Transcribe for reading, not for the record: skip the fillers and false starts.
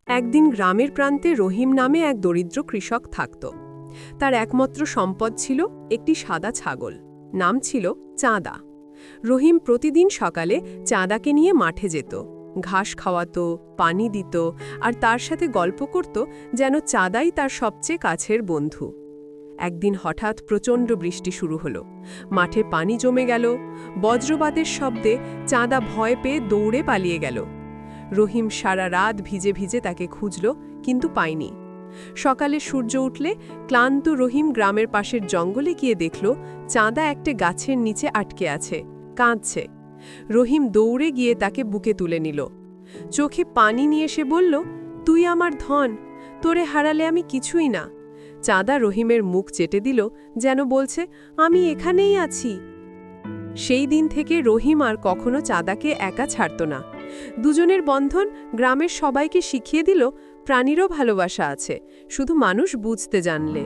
একদিন গ্রামের প্রান্তে রহিম নামে এক দরিদ্র কৃষক থাকত। তার একমাত্র সম্পদ ছিল একটি সাদা ছাগল, নাম ছিল চাঁদা। রহিম প্রতিদিন সকালে চাঁদাকে নিয়ে মাঠে যেত, ঘাস খাওয়াতো, পানি দিত, আর তার সাথে গল্প করত যেন চাঁদাই তার সবচেয়ে কাছের বন্ধু। একদিন হঠাৎ প্রচণ্ড বৃষ্টি শুরু হলো, মাঠে পানি জমে গেল। বজ্রপাতের শব্দে চাঁদা ভয় পেয়ে দৌড়ে পালিয়ে গেল। রহিম সারা রাত ভিজে ভিজে তাকে খুঁজল, কিন্তু পায়নি। সকালে সূর্য উঠলে ক্লান্ত রহিম গ্রামের পাশের জঙ্গলে গিয়ে দেখল চাঁদা একটা গাছের নিচে আটকে আছে, কাঁদছে। রহিম দৌড়ে গিয়ে তাকে বুকে তুলে নিল। চোখে পানি নিয়ে সে বলল, তুই আমার ধন, তোরে হারালে আমি কিছুই না। চাঁদা রহিমের মুখ চেটে দিল, যেন বলছে, আমি এখানেই আছি। সেই দিন থেকে রহিম আর কখনো চাঁদাকে একা ছাড়ত না। দুজনের বন্ধন গ্রামের সবাইকে শিখিয়ে দিল, প্রাণীরও ভালোবাসা আছে, শুধু মানুষ বুঝতে জানলে।